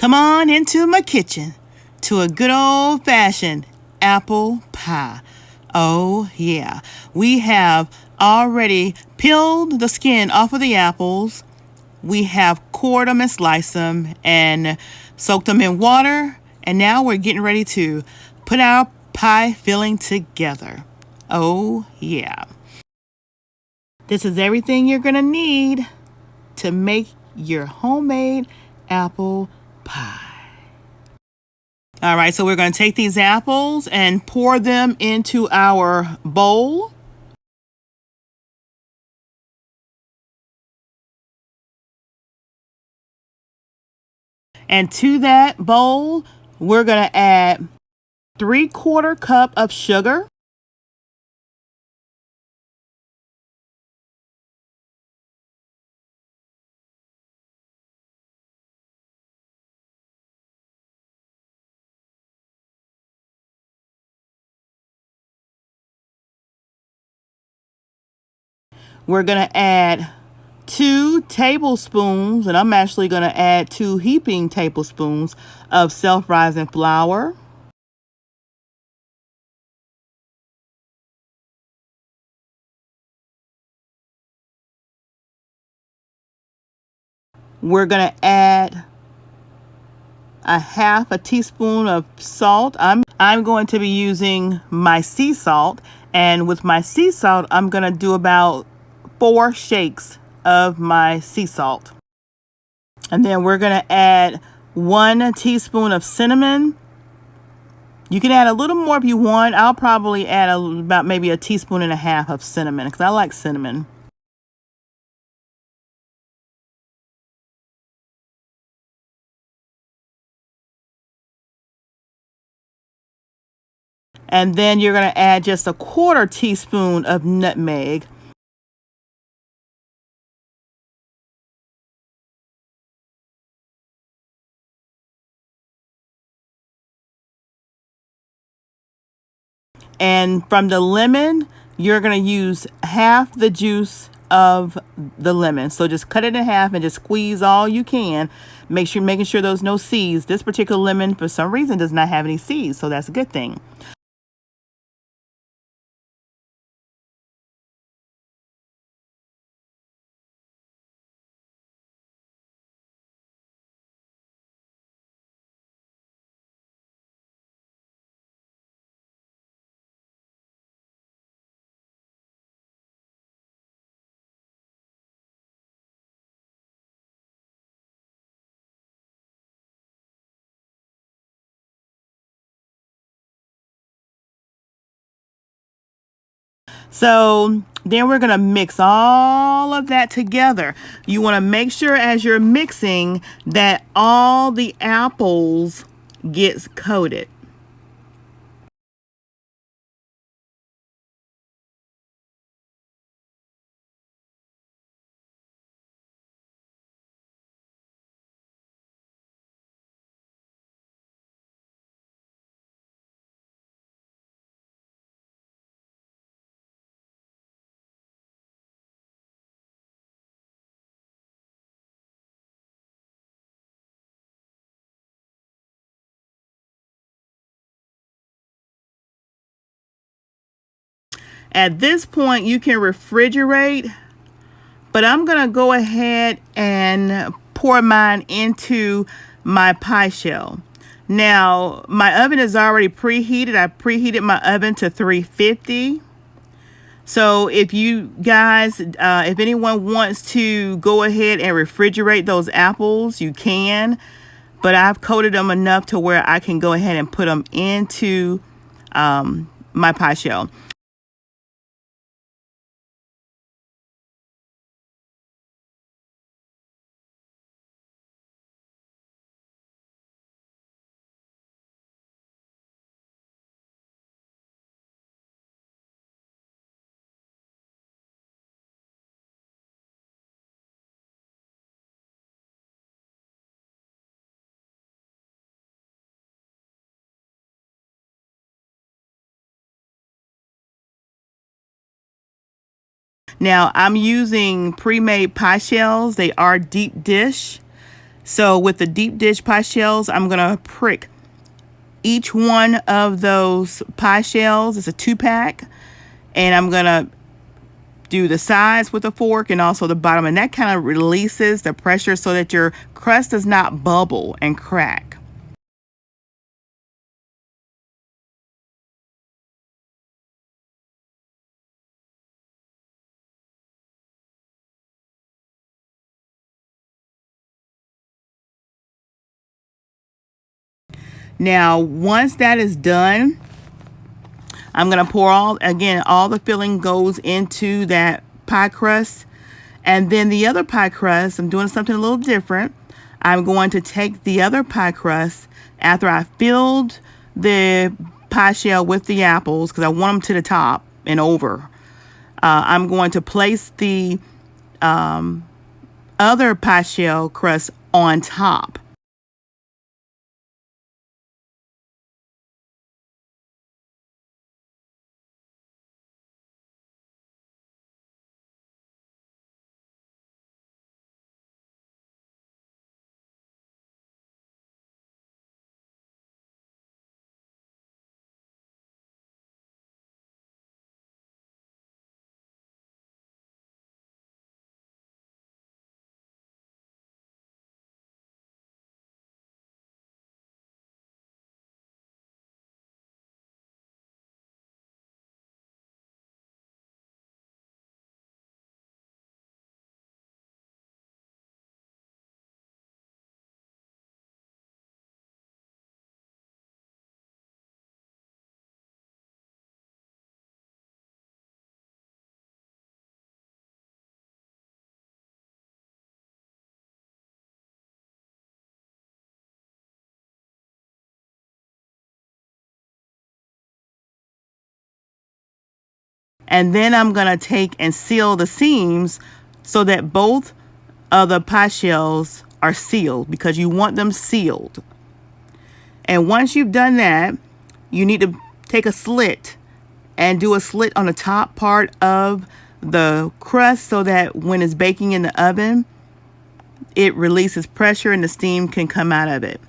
Come on into my kitchen to a good old-fashioned apple pie. Oh, yeah. We have already peeled the skin off of the apples. We have cored them and sliced them and soaked them in water. And now we're getting ready to put our pie filling together. Oh, yeah. This is everything you're going to need to make your homemade apple pie. All right, so we're going to take these apples and pour them into our bowl. And to that bowl, we're going to add 3/4 cup of sugar. We're going to add 2 tablespoons, and I'm actually going to add 2 heaping tablespoons of self-rising flour. We're going to add a 1/2 teaspoon of salt. I'm going to be using my sea salt, and with my sea salt, I'm going to do about 4 shakes of my sea salt. And then we're going to add 1 teaspoon of cinnamon. You can add a little more if you want. I'll probably add about maybe 1.5 teaspoons of cinnamon because I like cinnamon. And then you're going to add just 1/4 teaspoon of nutmeg. And from the lemon, you're going to use half the juice of the lemon. So just cut it in half and just squeeze all you can. Making sure there's no seeds. This particular lemon, for some reason, does not have any seeds, so that's a good thing. So then we're going to mix all of that together. You want to make sure as you're mixing that all the apples gets coated. At this point, you can refrigerate, but I'm going to go ahead and pour mine into my pie shell. Now, my oven is already preheated. I preheated my oven to 350. So if you guys, if anyone wants to go ahead and refrigerate those apples, you can. But I've coated them enough to where I can go ahead and put them into my pie shell. Now, I'm using pre-made pie shells. They are deep dish. So with the deep dish pie shells, I'm going to prick each one of those pie shells. It's a 2-pack. And I'm going to do the sides with a fork and also the bottom. And that kind of releases the pressure so that your crust does not bubble and crack. Now, once that is done, I'm going to pour all the filling goes into that pie crust. And then the other pie crust, I'm doing something a little different. I'm going to take the other pie crust after I filled the pie shell with the apples, because I want them to the top and over. I'm going to place the other pie shell crust on top. And then I'm going to take and seal the seams so that both of the pie shells are sealed, because you want them sealed. And once you've done that, you need to take a slit and do a slit on the top part of the crust so that when it's baking in the oven, it releases pressure and the steam can come out of it.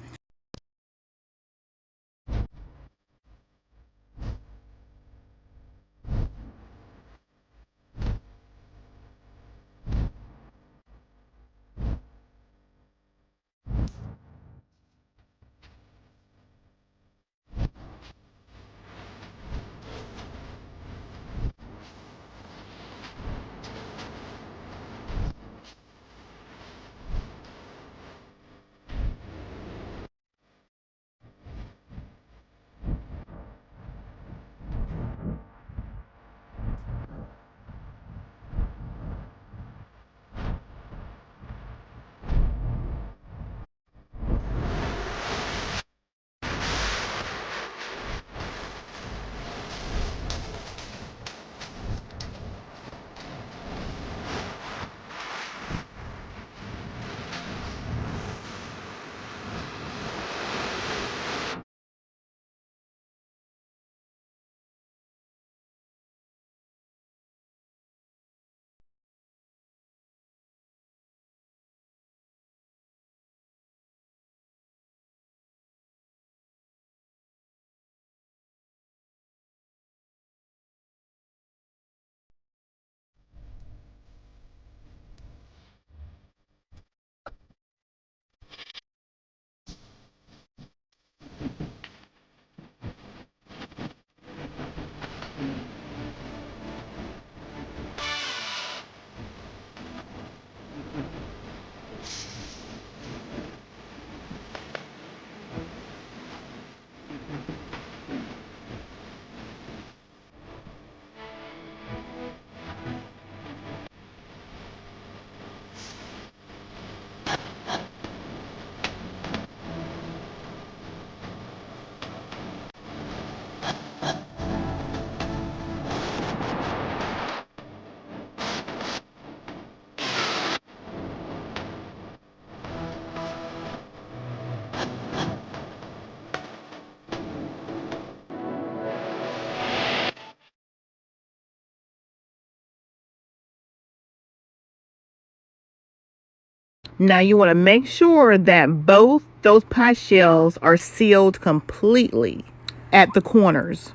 Now you want to make sure that both those pie shells are sealed completely at the corners.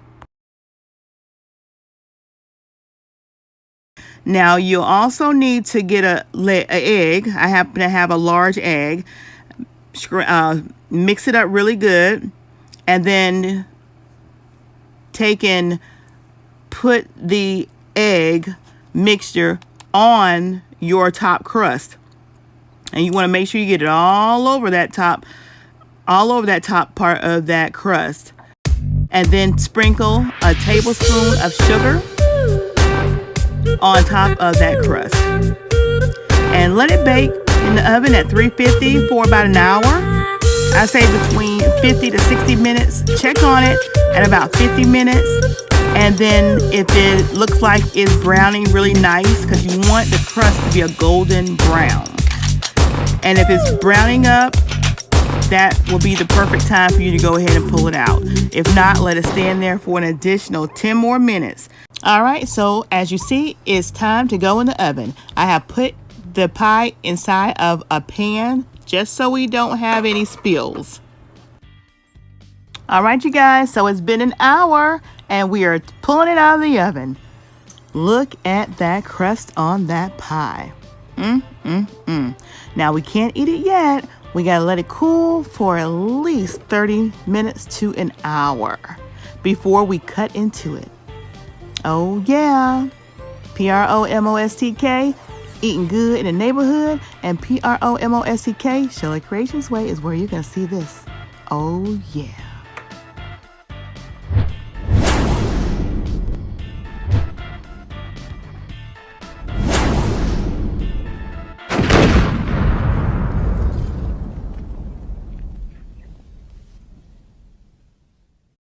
Now you'll also need to get an egg. I happen to have a large egg. Mix it up really good, and then put the egg mixture on your top crust. And you want to make sure you get it all over that top part of that crust. And then sprinkle a tablespoon of sugar on top of that crust. And let it bake in the oven at 350 for about an hour. I say between 50 to 60 minutes. Check on it at about 50 minutes. And then if it looks like it's browning really nice, because you want the crust to be a golden brown. And if it's browning up, that will be the perfect time for you to go ahead and pull it out. If not, let it stand there for an additional 10 more minutes. All right, so as you see, it's time to go in the oven. I have put the pie inside of a pan just so we don't have any spills. All right, you guys, so it's been an hour and we are pulling it out of the oven. Look at that crust on that pie. Now we can't eat it yet. We gotta let it cool for at least 30 minutes to an hour before we cut into it. Oh yeah, PromoSTK, eating good in the neighborhood, and PromoSTK, Shirley Creations Way is where you're gonna see this. Oh yeah.